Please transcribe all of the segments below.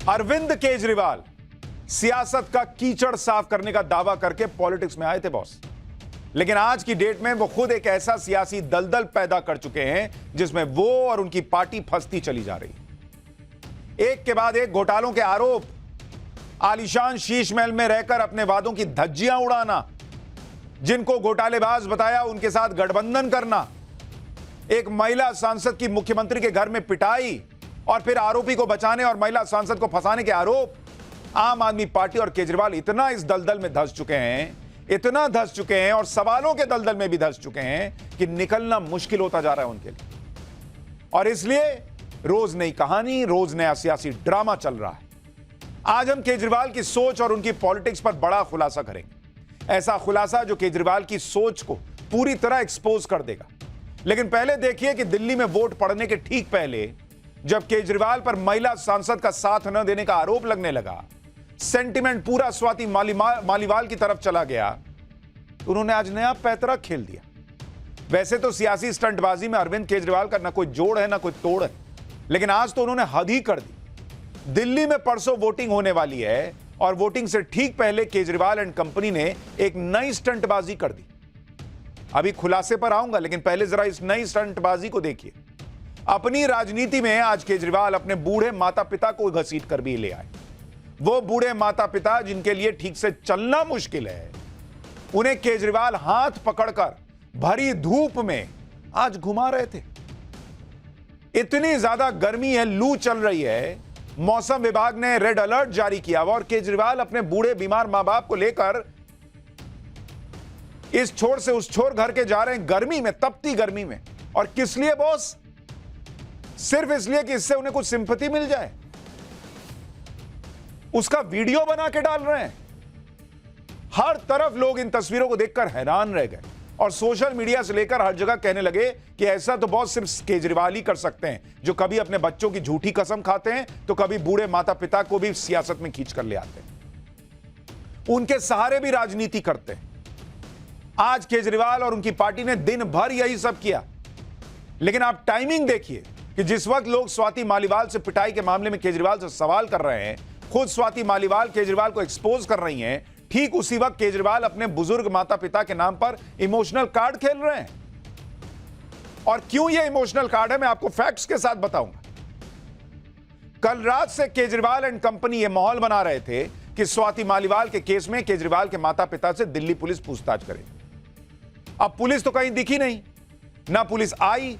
अरविंद केजरीवाल सियासत का कीचड़ साफ करने का दावा करके पॉलिटिक्स में आए थे बॉस, लेकिन आज की डेट में वो खुद एक ऐसा सियासी दलदल पैदा कर चुके हैं जिसमें वो और उनकी पार्टी फंसती चली जा रही। एक के बाद एक घोटालों के आरोप, आलीशान शीश महल में रहकर अपने वादों की धज्जियां उड़ाना, जिनको घोटालेबाज बताया उनके साथ गठबंधन करना, एक महिला सांसद की मुख्यमंत्री के घर में पिटाई और फिर आरोपी को बचाने और महिला सांसद को फंसाने के आरोप। आम आदमी पार्टी और केजरीवाल इतना इस दलदल में धंस चुके हैं, इतना धंस चुके हैं और सवालों के दलदल में भी धंस चुके हैं कि निकलना मुश्किल होता जा रहा है उनके लिए। और इसलिए रोज नई कहानी, रोज नया सियासी ड्रामा चल रहा है। आज हम केजरीवाल की सोच और उनकी पॉलिटिक्स पर बड़ा खुलासा करेंगे, ऐसा खुलासा जो केजरीवाल की सोच को पूरी तरह एक्सपोज कर देगा। लेकिन पहले देखिए कि दिल्ली में वोट पड़ने के ठीक पहले जब केजरीवाल पर महिला सांसद का साथ न देने का आरोप लगने लगा, सेंटिमेंट पूरा स्वाति मालीवाल की तरफ चला गया, तो उन्होंने आज नया पैतरा खेल दिया। वैसे तो सियासी स्टंटबाजी में अरविंद केजरीवाल का ना कोई जोड़ है ना कोई तोड़ है, लेकिन आज तो उन्होंने हद ही कर दी। दिल्ली में परसों वोटिंग होने वाली है और वोटिंग से ठीक पहले केजरीवाल एंड कंपनी ने एक नई स्टंटबाजी कर दी। अभी खुलासे पर आऊंगा, लेकिन पहले जरा इस नई स्टंटबाजी को देखिए। अपनी राजनीति में आज केजरीवाल अपने बूढ़े माता पिता को घसीट कर भी ले आए। वो बूढ़े माता पिता जिनके लिए ठीक से चलना मुश्किल है, उन्हें केजरीवाल हाथ पकड़कर भरी धूप में आज घुमा रहे थे। इतनी ज्यादा गर्मी है, लू चल रही है, मौसम विभाग ने रेड अलर्ट जारी किया हुआ और केजरीवाल अपने बूढ़े बीमार मां बाप को लेकर इस छोर से उस छोर घर के जा रहे हैं, गर्मी में, तपती गर्मी में। और किस लिए बॉस? सिर्फ इसलिए कि इससे उन्हें कुछ सिंपैथी मिल जाए। उसका वीडियो बना के डाल रहे हैं। हर तरफ लोग इन तस्वीरों को देखकर हैरान रह गए और सोशल मीडिया से लेकर हर जगह कहने लगे कि ऐसा तो बहुत सिर्फ केजरीवाल ही कर सकते हैं, जो कभी अपने बच्चों की झूठी कसम खाते हैं तो कभी बूढ़े माता पिता को भी सियासत में खींच कर ले आते हैं, उनके सहारे भी राजनीति करते हैं। आज केजरीवाल और उनकी पार्टी ने दिन भर यही सब किया, लेकिन आप टाइमिंग देखिए कि जिस वक्त लोग स्वाति मालीवाल से पिटाई के मामले में केजरीवाल से सवाल कर रहे हैं, खुद स्वाति मालीवाल केजरीवाल को एक्सपोज कर रही हैं, ठीक उसी वक्त केजरीवाल अपने बुजुर्ग माता पिता के नाम पर इमोशनल कार्ड खेल रहे हैं। और क्यों यह इमोशनल कार्ड है, मैं आपको फैक्ट्स के साथ बताऊंगा। कल रात से केजरीवाल एंड कंपनी यह माहौल बना रहे थे कि स्वाति मालीवाल के केस में केजरीवाल के माता पिता से दिल्ली पुलिस पूछताछ करेगी। अब पुलिस तो कहीं दिखी नहीं, ना पुलिस आई,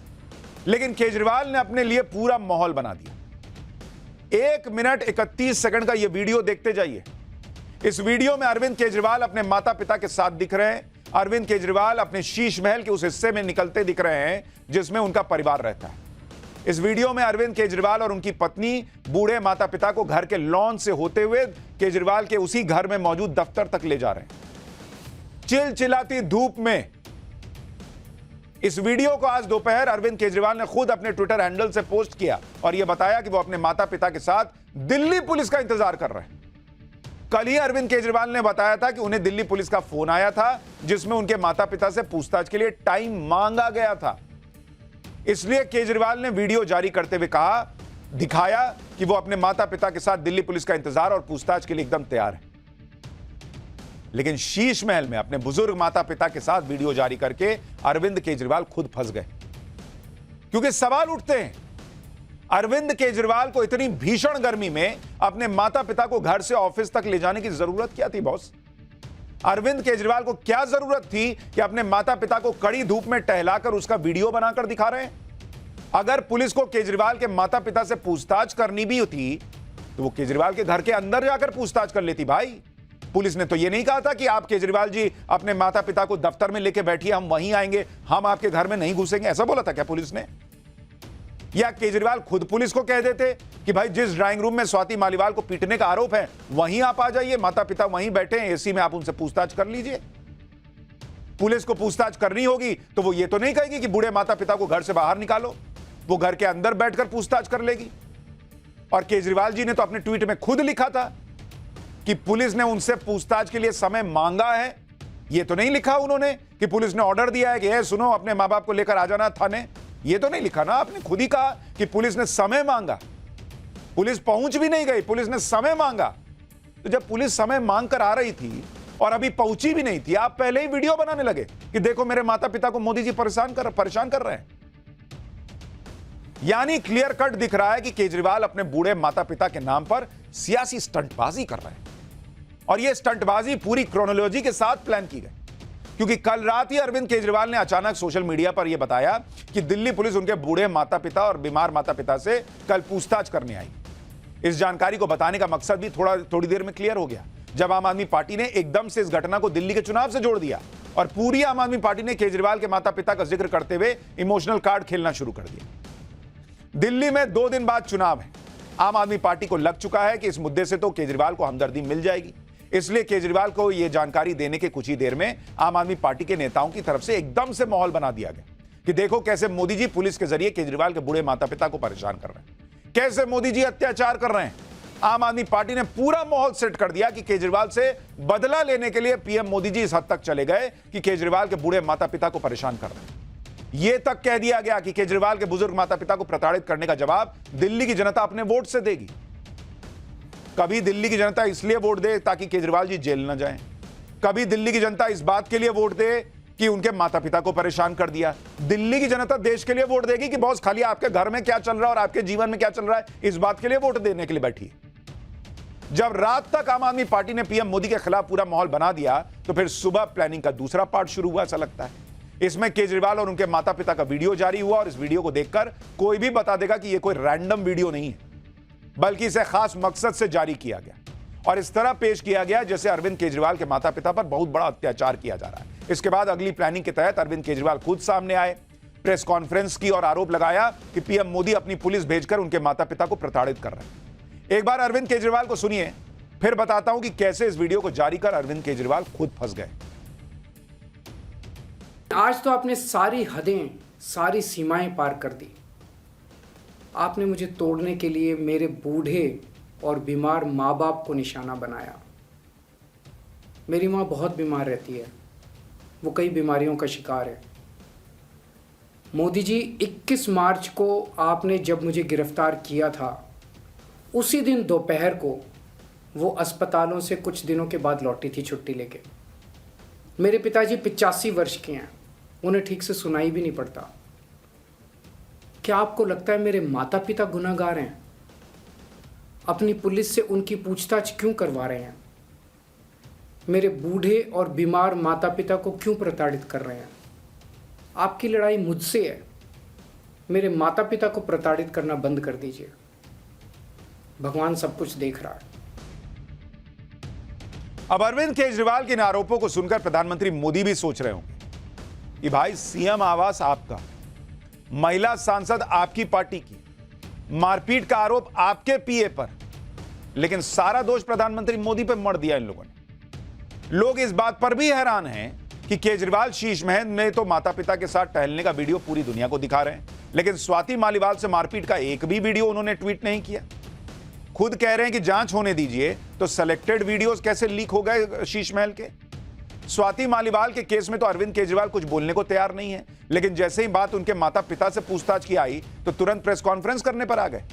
लेकिन केजरीवाल ने अपने लिए पूरा माहौल बना दिया। 1 मिनट 31 सेकंड का यह वीडियो देखते जाइए। इस वीडियो में अरविंद केजरीवाल अपने माता पिता के साथ दिख रहे हैं। अरविंद केजरीवाल अपने शीश महल के उस हिस्से में निकलते दिख रहे हैं जिसमें उनका परिवार रहता है। इस वीडियो में अरविंद केजरीवाल और उनकी पत्नी बूढ़े माता पिता को घर के लॉन से होते हुए केजरीवाल के उसी घर में मौजूद दफ्तर तक ले जा रहे हैं, चिलचिलाती धूप में। इस वीडियो को आज दोपहर अरविंद केजरीवाल ने खुद अपने ट्विटर हैंडल से पोस्ट किया और यह बताया कि वो अपने माता पिता के साथ दिल्ली पुलिस का इंतजार कर रहे हैं। कल ही अरविंद केजरीवाल ने बताया था कि उन्हें दिल्ली पुलिस का फोन आया था जिसमें उनके माता पिता से पूछताछ के लिए टाइम मांगा गया था। इसलिए केजरीवाल ने वीडियो जारी करते हुए दिखाया कि वो अपने माता पिता के साथ दिल्ली पुलिस का इंतजार और पूछताछ के लिए एकदम तैयार है। लेकिन शीश महल में अपने बुजुर्ग माता पिता के साथ वीडियो जारी करके अरविंद केजरीवाल खुद फंस गए, क्योंकि सवाल उठते हैं, अरविंद केजरीवाल को इतनी भीषण गर्मी में अपने माता पिता को घर से ऑफिस तक ले जाने की जरूरत क्या थी बॉस? अरविंद केजरीवाल को क्या जरूरत थी कि अपने माता पिता को कड़ी धूप में टहलाकर उसका वीडियो बनाकर दिखा रहे हैं? अगर पुलिस को केजरीवाल के माता पिता से पूछताछ करनी भी होती तो वो केजरीवाल के घर के अंदर जाकर पूछताछ कर लेती। भाई, पुलिस ने तो ये नहीं कहा था कि आप केजरीवाल जी अपने माता पिता को दफ्तर में लेके बैठिए, हम वहीं आएंगे, हम आपके घर में नहीं घुसेंगे। ऐसा बोला था क्या पुलिस ने? या केजरीवाल खुद पुलिस को कह देते कि भाई जिस ड्राइंग रूम में स्वाति मालीवाल को पीटने का आरोप है वहीं आप आ जाइए, माता पिता वहीं बैठे हैं एसी में, आप उनसे पूछताछ कर लीजिए। पुलिस को पूछताछ करनी होगी तो वो ये तो नहीं कहेगी कि बूढ़े माता पिता को घर से बाहर निकालो, वो घर के अंदर बैठकर पूछताछ कर लेगी। और केजरीवाल जी ने तो अपने ट्वीट में खुद लिखा था कि पुलिस ने उनसे पूछताछ के लिए समय मांगा है। ये तो नहीं लिखा उन्होंने कि पुलिस ने ऑर्डर दिया है कि सुनो अपने मां बाप को लेकर आ जाना थाने। ये तो नहीं लिखा ना, आपने खुद ही कहा कि पुलिस ने समय मांगा। पुलिस पहुंच भी नहीं गई, पुलिस ने समय मांगा। तो जब पुलिस समय मांग कर आ रही थी और अभी पहुंची भी नहीं थी, आप पहले ही वीडियो बनाने लगे कि देखो मेरे माता पिता को मोदी जी परेशान कर रहे हैं। यानी क्लियर कट दिख रहा है कि केजरीवाल अपने बूढ़े माता पिता के नाम पर सियासी स्टंटबाजी कर रहे हैं। और यह स्टंटबाजी पूरी क्रोनोलॉजी के साथ प्लान की गई, क्योंकि कल रात ही अरविंद केजरीवाल ने अचानक सोशल मीडिया पर यह बताया कि दिल्ली पुलिस उनके बूढ़े माता पिता और बीमार माता पिता से कल पूछताछ करने आई। इस जानकारी को बताने का मकसद भी थोड़ी देर में क्लियर हो गया, जब आम आदमी पार्टी ने एकदम से इस घटना को दिल्ली के चुनाव से जोड़ दिया और पूरी आम आदमी पार्टी ने केजरीवाल के माता पिता का जिक्र करते हुए इमोशनल कार्ड खेलना शुरू कर दिया। दिल्ली में 2 दिन बाद चुनाव है। आम आदमी पार्टी को लग चुका है कि इस मुद्दे से तो केजरीवाल को हमदर्दी मिल जाएगी, इसलिए केजरीवाल को यह जानकारी देने के कुछ ही देर में आम आदमी पार्टी के नेताओं की तरफ से एकदम से माहौल बना दिया गया कि देखो कैसे मोदी जी पुलिस के जरिए केजरीवाल के बूढ़े माता पिता को परेशान कर रहे हैं, कैसे मोदी जी अत्याचार कर रहे हैं। आम आदमी पार्टी ने पूरा माहौल सेट कर दिया कि केजरीवाल से बदला लेने के लिए पीएम मोदी जी इस हद तक चले गए कि केजरीवाल के बूढ़े माता पिता को परेशान कर रहे हैं। यह तक कह दिया गया कि केजरीवाल के बुजुर्ग माता पिता को प्रताड़ित करने का जवाब दिल्ली की जनता अपने वोट से देगी। कभी दिल्ली की जनता इसलिए वोट दे ताकि केजरीवाल जी जेल न जाएं, कभी दिल्ली की जनता इस बात के लिए वोट दे कि उनके माता पिता को परेशान कर दिया। दिल्ली की जनता देश के लिए वोट देगी कि बॉस खाली आपके घर में क्या चल रहा है और आपके जीवन में क्या चल रहा है, इस बात के लिए वोट देने के लिए बैठी है। जब रात तक आम आदमी पार्टी ने पीएम मोदी के खिलाफ पूरा माहौल बना दिया, तो फिर सुबह प्लानिंग का दूसरा पार्ट शुरू हुआ, ऐसा लगता है। इसमें केजरीवाल और उनके माता पिता का वीडियो जारी हुआ और इस वीडियो को देखकर कोई भी बता देगा कि यह कोई रैंडम वीडियो नहीं है, बल्कि इसे खास मकसद से जारी किया गया और इस तरह पेश किया गया जैसे अरविंद केजरीवाल के माता पिता पर बहुत बड़ा अत्याचार किया जा रहा है। इसके बाद अगली प्लानिंग के तहत अरविंद केजरीवाल खुद सामने आए, प्रेस कॉन्फ्रेंस की और आरोप लगाया कि पीएम मोदी अपनी पुलिस भेजकर उनके माता पिता को प्रताड़ित कर रहे हैं। एक बार अरविंद केजरीवाल को सुनिए, फिर बताता हूं कि कैसे इस वीडियो को जारी कर अरविंद केजरीवाल खुद फंस गए। आज तो आपने सारी हदें, सारी सीमाएं पार कर दी। आपने मुझे तोड़ने के लिए मेरे बूढ़े और बीमार माँ बाप को निशाना बनाया। मेरी माँ बहुत बीमार रहती है, वो कई बीमारियों का शिकार है। मोदी जी, 21 मार्च को आपने जब मुझे गिरफ्तार किया था, उसी दिन दोपहर को वो अस्पतालों से कुछ दिनों के बाद लौटी थी छुट्टी लेके। मेरे पिताजी 85 वर्ष के हैं, उन्हें ठीक से सुनाई भी नहीं पड़ता। क्या आपको लगता है मेरे माता पिता गुनहगार हैं? अपनी पुलिस से उनकी पूछताछ क्यों करवा रहे हैं? मेरे बूढ़े और बीमार माता पिता को क्यों प्रताड़ित कर रहे हैं? आपकी लड़ाई मुझसे है। मेरे माता पिता को प्रताड़ित करना बंद कर दीजिए। भगवान सब कुछ देख रहा है। अब अरविंद केजरीवाल के इन आरोपों को सुनकर प्रधानमंत्री मोदी भी सोच रहे होंगे कि भाई सीएम आवास आपका, महिला सांसद आपकी पार्टी की, मारपीट का आरोप आपके पीए पर, लेकिन सारा दोष प्रधानमंत्री मोदी पर मढ़ दिया इन लोगों ने। लोग इस बात पर भी हैरान हैं कि केजरीवाल शीश महल में तो माता पिता के साथ टहलने का वीडियो पूरी दुनिया को दिखा रहे हैं, लेकिन स्वाति मालीवाल से मारपीट का एक भी वीडियो उन्होंने ट्वीट नहीं किया। खुद कह रहे हैं कि जांच होने दीजिए, तो सेलेक्टेड वीडियोस कैसे लीक हो गए शीश महल के। स्वाति मालीवाल के केस में तो अरविंद केजरीवाल कुछ बोलने को तैयार नहीं है, लेकिन जैसे ही बात उनके माता पिता से पूछताछ की आई तो तुरंत प्रेस कॉन्फ्रेंस करने पर आ गए।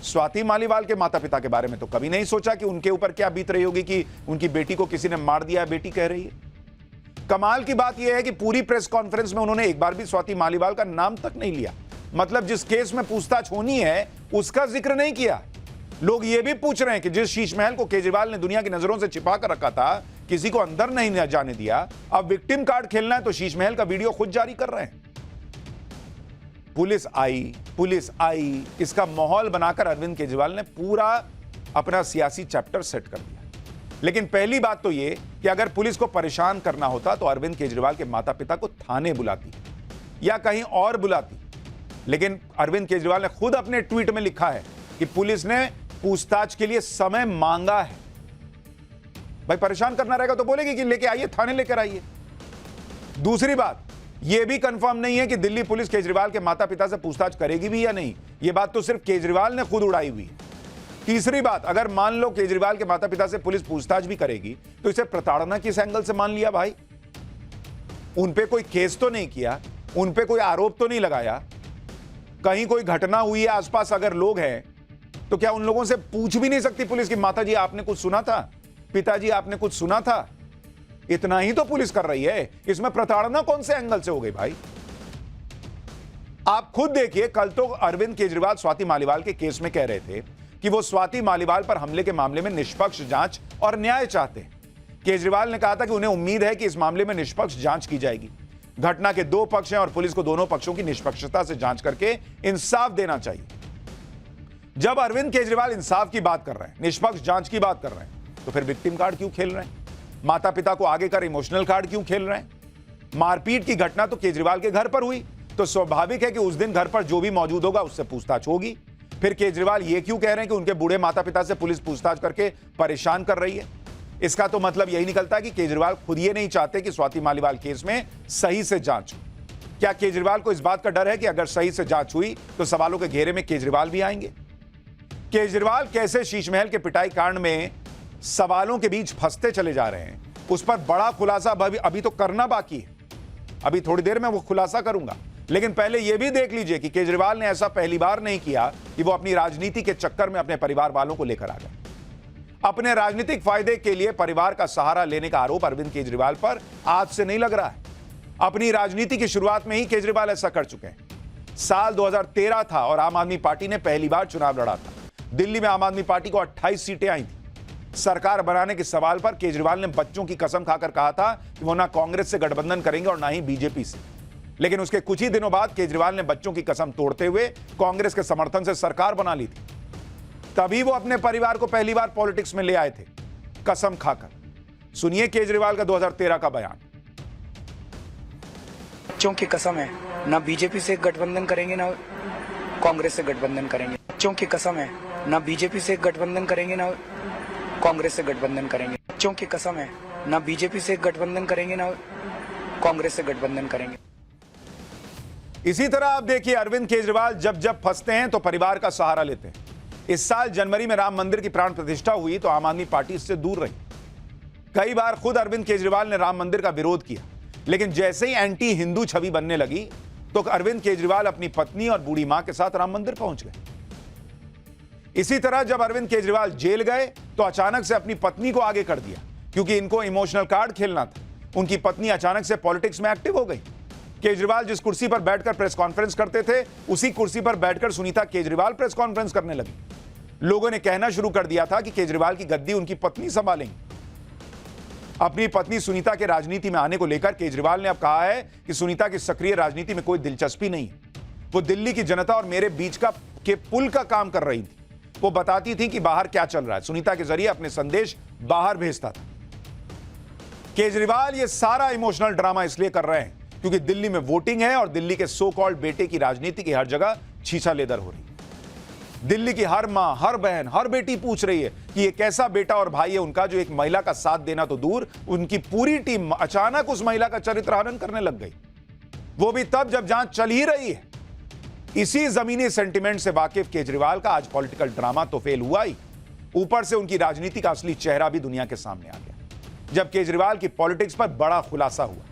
स्वाति मालीवाल के माता पिता के बारे में तो कभी नहीं सोचा कि उनके ऊपर क्या बीत रही होगी कि उनकी बेटी को किसी ने मार दिया है, बेटी कह रही है। कमाल की बात यह है कि पूरी प्रेस कॉन्फ्रेंस में उन्होंने एक बार भी स्वाति मालीवाल का नाम तक नहीं लिया, मतलब जिस केस में पूछताछ होनी है उसका जिक्र नहीं किया। लोग ये भी पूछ रहे हैं कि जिस शीश महल को केजरीवाल ने दुनिया की नजरों से छिपा कर रखा था, किसी को अंदर नहीं जाने दिया, अब विक्टिम कार्ड खेलना है तो शीश महल का वीडियो खुद जारी कर रहे हैं। पुलिस आई, इसका माहौल बनाकर अरविंद केजरीवाल ने पूरा अपना सियासी चैप्टर सेट कर दिया। लेकिन पहली बात तो यह कि अगर पुलिस को परेशान करना होता तो अरविंद केजरीवाल के माता पिता को थाने बुलाती या कहीं और बुलाती, लेकिन अरविंद केजरीवाल ने खुद अपने ट्वीट में लिखा है कि पुलिस ने पूछताछ के लिए समय मांगा है। भाई परेशान करना रहेगा तो बोलेगी कि लेके आइए, थाने लेकर आइए। दूसरी बात, यह भी कंफर्म नहीं है कि दिल्ली पुलिस केजरीवाल के माता पिता से पूछताछ करेगी भी या नहीं। यह बात तो सिर्फ केजरीवाल ने खुद उड़ाई हुई है। तीसरी बात, अगर मान लो केजरीवाल के माता पिता से पुलिस पूछताछ भी करेगी तो इसे प्रताड़ना किस एंगल से मान लिया? भाई उन पे कोई केस तो नहीं किया, उन पे कोई आरोप तो नहीं लगाया, कहीं कोई घटना हुई है, आसपास अगर लोग हैं तो क्या उन लोगों से पूछ भी नहीं सकती पुलिस कि माताजी आपने कुछ सुना था, पिताजी आपने कुछ सुना था? इतना ही तो पुलिस कर रही है, इसमें प्रताड़ना कौन से एंगल से हो गई भाई? आप खुद देखिए, कल तो अरविंद केजरीवाल स्वाति मालीवाल के केस में कह रहे थे कि वो स्वाति मालीवाल पर हमले के मामले में निष्पक्ष जांच और न्याय चाहते हैं। केजरीवाल ने कहा था कि उन्हें उम्मीद है कि इस मामले में निष्पक्ष जांच की जाएगी। घटना के दो पक्ष हैं और पुलिस को दोनों पक्षों की निष्पक्षता से जांच करके इंसाफ देना चाहिए। जब अरविंद केजरीवाल इंसाफ की बात कर रहे हैं, निष्पक्ष जांच की बात कर रहे हैं, तो फिर विक्टिम कार्ड क्यों खेल रहे हैं? माता पिता को आगे कर इमोशनल कार्ड क्यों खेल रहे हैं? मारपीट की घटना तो केजरीवाल के घर पर हुई, तो स्वाभाविक है कि उस दिन घर पर जो भी मौजूद होगा उससे पूछताछ होगी। फिर केजरीवाल ये क्यों कह रहे हैं कि उनके बूढ़े माता पिता से पुलिस पूछताछ करके परेशान कर रही है? इसका तो मतलब यही निकलता है कि केजरीवाल खुद ये नहीं चाहते कि स्वाति मालीवाल केस में सही से जांच हो। क्या केजरीवाल को इस बात का डर है कि अगर सही से जांच हुई तो सवालों के घेरे में केजरीवाल भी आएंगे? केजरीवाल कैसे शीशमहल के पिटाई कांड में सवालों के बीच फंसते चले जा रहे हैं, उस पर बड़ा खुलासा अभी तो करना बाकी है। अभी थोड़ी देर में वो खुलासा करूंगा, लेकिन पहले यह भी देख लीजिए कि केजरीवाल ने ऐसा पहली बार नहीं किया कि वो अपनी राजनीति के चक्कर में अपने परिवार वालों को लेकर आ गए। अपने राजनीतिक फायदे के लिए परिवार का सहारा लेने का आरोप अरविंद केजरीवाल पर आज से नहीं लग रहा है। अपनी राजनीति की शुरुआत में ही केजरीवाल ऐसा कर चुके हैं। साल 2013 था और आम आदमी पार्टी ने पहली बार चुनाव लड़ा था। दिल्ली में आम आदमी पार्टी को 28 सीटें आई थी। सरकार बनाने के सवाल पर केजरीवाल ने बच्चों की कसम खाकर कहा था कि वो ना कांग्रेस से गठबंधन करेंगे और ना ही बीजेपी से। लेकिन उसके कुछ ही दिनों बाद केजरीवाल ने बच्चों की कसम तोड़ते हुए कांग्रेस के समर्थन से सरकार बना ली थी। तभी वो अपने परिवार को पहली बार पॉलिटिक्स में ले आए थे, कसम खाकर। सुनिए केजरीवाल का 2013 का बयान। बच्चों की कसम है, ना बीजेपी से गठबंधन करेंगे ना कांग्रेस से गठबंधन करेंगे। बच्चों की कसम है, ना बीजेपी से गठबंधन करेंगे ना कांग्रेस से गठबंधन करेंगे। बच्चों की कसम है, ना बीजेपी से गठबंधन करेंगे ना कांग्रेस से गठबंधन करेंगे। इसी तरह आप देखिए, अरविंद केजरीवाल जब जब फंसते हैं तो परिवार का सहारा लेते हैं। इस साल जनवरी में राम मंदिर की प्राण प्रतिष्ठा हुई तो आम आदमी पार्टी इससे दूर रही। कई बार खुद अरविंद केजरीवाल ने राम मंदिर का विरोध किया, लेकिन जैसे ही एंटी हिंदू छवि बनने लगी तो अरविंद केजरीवाल अपनी पत्नी और बूढ़ी मां के साथ राम मंदिर पहुंच गए। इसी तरह जब अरविंद केजरीवाल जेल गए तो अचानक से अपनी पत्नी को आगे कर दिया, क्योंकि इनको इमोशनल कार्ड खेलना था। उनकी पत्नी अचानक से पॉलिटिक्स में एक्टिव हो गई। केजरीवाल जिस कुर्सी पर बैठकर प्रेस कॉन्फ्रेंस करते थे, उसी कुर्सी पर बैठकर सुनीता केजरीवाल प्रेस कॉन्फ्रेंस करने लगी। लोगों ने कहना शुरू कर दिया था कि केजरीवाल की गद्दी उनकी पत्नी संभालेंगी। अपनी पत्नी सुनीता के राजनीति में आने को लेकर केजरीवाल ने अब कहा है कि सुनीता की सक्रिय राजनीति में कोई दिलचस्पी नहीं है। वो दिल्ली की जनता और मेरे बीच के पुल का काम कर रही थी। वो बताती थी कि बाहर क्या चल रहा है, सुनीता के जरिए अपने संदेश बाहर भेजता था। केजरीवाल ये सारा इमोशनल ड्रामा इसलिए कर रहे हैं क्योंकि दिल्ली में वोटिंग है और दिल्ली के सो कॉल्ड बेटे की राजनीति की हर जगह छीछा लेदर हो रही है। दिल्ली की हर मां, हर बहन, हर बेटी पूछ रही है कि ये कैसा बेटा और भाई है उनका जो एक महिला का साथ देना तो दूर, उनकी पूरी टीम अचानक उस महिला का चरित्र हनन करने लग गई, वो भी तब जब जांच चल ही रही है। इसी जमीनी सेंटिमेंट से वाकिफ केजरीवाल का आज पॉलिटिकल ड्रामा तो फेल हुआ ही, ऊपर से उनकी राजनीति का असली चेहरा भी दुनिया के सामने आ गया जब केजरीवाल की पॉलिटिक्स पर बड़ा खुलासा हुआ।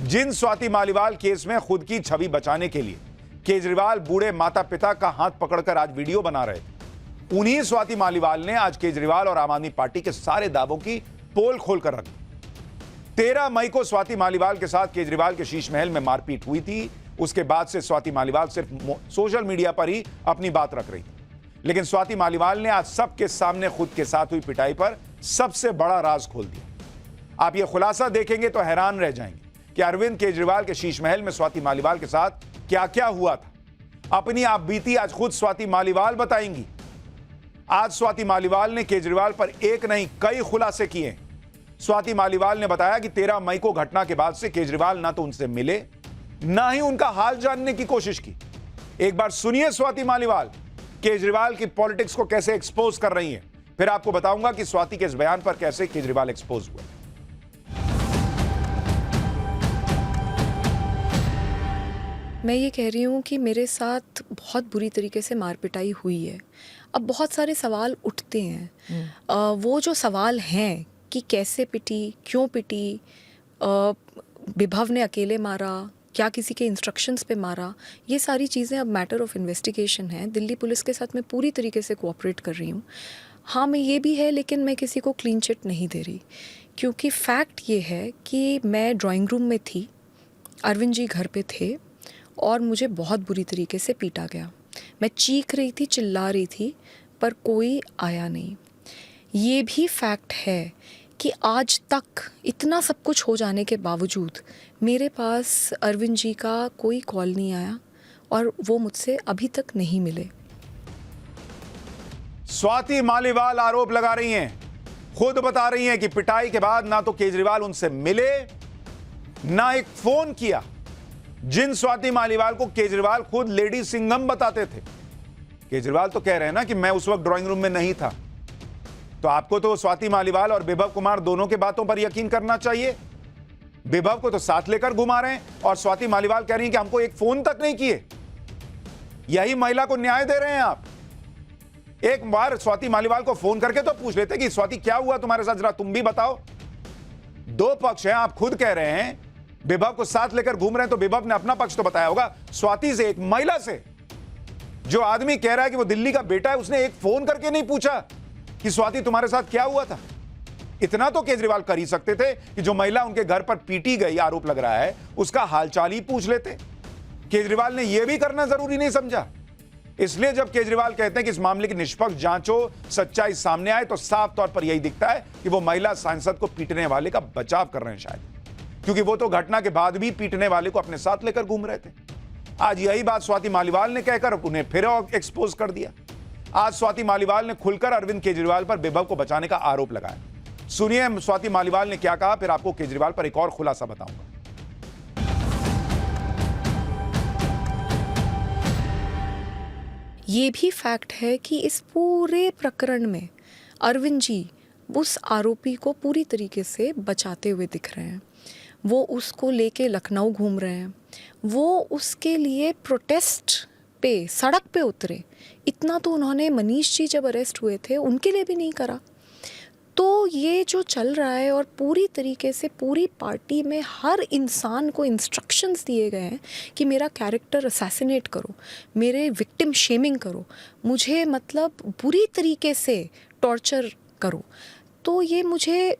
जिन स्वाति मालीवाल केस में खुद की छवि बचाने के लिए केजरीवाल बूढ़े माता पिता का हाथ पकड़कर आज वीडियो बना रहे थे, उन्हीं स्वाति मालीवाल ने आज केजरीवाल और आम आदमी पार्टी के सारे दावों की पोल खोलकर रख दी। 13 मई को स्वाति मालीवाल के साथ केजरीवाल के शीशमहल में मारपीट हुई थी। उसके बाद से स्वाति मालीवाल सिर्फ सोशल मीडिया पर ही अपनी बात रख रही थी, लेकिन स्वाति मालीवाल ने आज सबके सामने खुद के साथ हुई पिटाई पर सबसे बड़ा राज खोल दिया। आप ये खुलासा देखेंगे तो हैरान रह जाएंगे कि अरविंद केजरीवाल के शीशमहल में स्वाति मालीवाल के साथ क्या क्या हुआ था। अपनी आप बीती आज खुद स्वाति मालीवाल बताएंगी। आज स्वाति मालीवाल ने केजरीवाल पर एक नहीं कई खुलासे किए। स्वाति मालीवाल ने बताया कि 13 मई को घटना के बाद से केजरीवाल ना तो उनसे मिले, ना ही उनका हाल जानने की कोशिश की। एक बार सुनिए स्वाति मालीवाल केजरीवाल की पॉलिटिक्स को कैसे एक्सपोज कर रही हैं, फिर आपको बताऊंगा कि स्वाति के इस बयान पर कैसे केजरीवाल एक्सपोज हुए। मैं ये कह रही हूँ कि मेरे साथ बहुत बुरी तरीके से मार पिटाई हुई है। अब बहुत सारे सवाल उठते हैं। वो जो सवाल हैं कि कैसे पिटी, क्यों पिटी, विभव ने अकेले मारा, क्या किसी के इंस्ट्रक्शंस पे मारा, ये सारी चीज़ें अब मैटर ऑफ इन्वेस्टिगेशन है। दिल्ली पुलिस के साथ मैं पूरी तरीके से कोऑपरेट कर रही हूँ। हाँ, मैं ये भी है, लेकिन मैं किसी को क्लीन चिट नहीं दे रही, क्योंकि फैक्ट ये है कि मैं ड्राइंग रूम में थी, अरविंद जी घर पे थे और मुझे बहुत बुरी तरीके से पीटा गया। मैं चीख रही थी, चिल्ला रही थी, पर कोई आया नहीं। ये भी फैक्ट है कि आज तक इतना सब कुछ हो जाने के बावजूद मेरे पास अरविंद जी का कोई कॉल नहीं आया और वो मुझसे अभी तक नहीं मिले। स्वाति मालीवाल आरोप लगा रही हैं, खुद बता रही हैं कि पिटाई के बाद ना तो केजरीवाल उनसे मिले, ना एक फोन किया। जिन स्वाति मालीवाल को केजरीवाल खुद लेडी सिंघम बताते थे। केजरीवाल तो कह रहे हैं ना कि मैं उस वक्त ड्राइंग रूम में नहीं था। तो आपको तो स्वाति मालीवाल और विभव कुमार दोनों के बातों पर यकीन करना चाहिए। विभव को तो साथ लेकर घुमा रहे हैं और स्वाति मालीवाल कह रही हैं कि हमको एक फोन तक नहीं किए। यही महिला को न्याय दे रहे हैं आप। एक बार स्वाति मालीवाल को फोन करके तो पूछ लेते कि स्वाति क्या हुआ तुम्हारे साथ, जरा तुम भी बताओ। दो पक्ष हैं, आप खुद कह रहे हैं विभव को साथ लेकर घूम रहे हैं, तो विभव ने अपना पक्ष तो बताया होगा। स्वाति से, एक महिला से, जो आदमी कह रहा है कि वो दिल्ली का बेटा है, उसने एक फोन करके नहीं पूछा कि स्वाति तुम्हारे साथ क्या हुआ था। इतना तो केजरीवाल कर ही सकते थे कि जो महिला उनके घर पर पीटी गई, आरोप लग रहा है, उसका हालचाल ही पूछ लेते। केजरीवाल ने यह भी करना जरूरी नहीं समझा। इसलिए जब केजरीवाल कहते हैं कि इस मामले की निष्पक्ष जांच हो, सच्चाई सामने आए, तो साफ तौर पर यही दिखता है कि वो महिला सांसद को पीटने वाले का बचाव कर रहे हैं शायद, क्योंकि वो तो घटना के बाद भी पीटने वाले को अपने साथ लेकर घूम रहे थे। आज यही बात स्वाति मालीवाल ने कहकर उन्हें फिर एक्सपोज कर दिया। आज स्वाति मालीवाल ने खुलकर अरविंद केजरीवाल पर विभव को बचाने का आरोप लगाया। सुनिए स्वाति मालीवाल ने क्या कहा, फिर आपको केजरीवाल पर एक और खुलासा बताऊंगा। ये भी फैक्ट है कि इस पूरे प्रकरण में अरविंद जी उस आरोपी को पूरी तरीके से बचाते हुए दिख रहे हैं। वो उसको लेके लखनऊ घूम रहे हैं, वो उसके लिए प्रोटेस्ट पे सड़क पे उतरे। इतना तो उन्होंने मनीष जी जब अरेस्ट हुए थे उनके लिए भी नहीं करा। तो ये जो चल रहा है, और पूरी तरीके से पूरी पार्टी में हर इंसान को इंस्ट्रक्शंस दिए गए हैं कि मेरा कैरेक्टर असैसिनेट करो, मेरे विक्टिम शेमिंग करो, मुझे मतलब बुरी तरीके से टॉर्चर करो। तो ये मुझे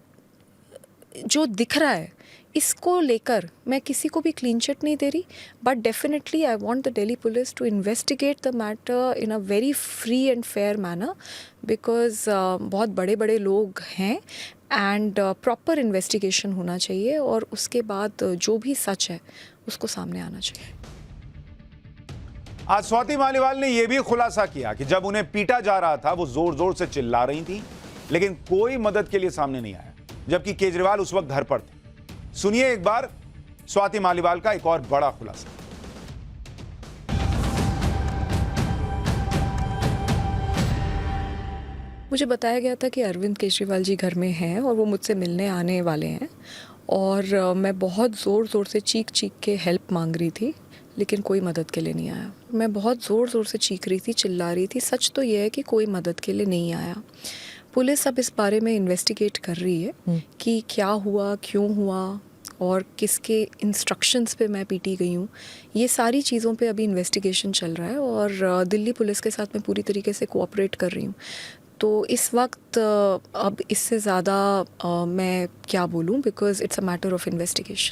जो दिख रहा है, इसको लेकर मैं किसी को भी क्लीन चिट नहीं दे रही, but definitely I want the Delhi police to investigate the matter in a very free and fair manner, because बहुत बड़े बड़े लोग हैं एंड प्रॉपर इन्वेस्टिगेशन होना चाहिए, और उसके बाद जो भी सच है उसको सामने आना चाहिए। आज स्वाति मालीवाल ने यह भी खुलासा किया कि जब उन्हें पीटा जा रहा था वो जोर जोर से चिल्ला रही थी, लेकिन कोई मदद के लिए सामने नहीं आया, जबकि केजरीवाल उस वक्त घर पर थे। सुनिए एक बार स्वाति मालीवाल का एक और बड़ा खुलासा। मुझे बताया गया था कि अरविंद केजरीवाल जी घर में हैं और वो मुझसे मिलने आने वाले हैं, और मैं बहुत ज़ोर ज़ोर से चीख के हेल्प मांग रही थी, लेकिन कोई मदद के लिए नहीं आया। मैं बहुत ज़ोर ज़ोर से चीख रही थी, चिल्ला रही थी। सच तो यह है कि कोई मदद के लिए नहीं आया। पुलिस अब इस बारे में इन्वेस्टिगेट कर रही है कि क्या हुआ, क्यों हुआ, और किसके इंस्ट्रक्शंस पे मैं पीटी गई हूँ। ये सारी चीज़ों पे अभी इन्वेस्टिगेशन चल रहा है, और दिल्ली पुलिस के साथ मैं पूरी तरीके से कोऑपरेट कर रही हूँ। तो इस वक्त अब इससे ज़्यादा मैं क्या बोलूँ, because it's a matter of investigation.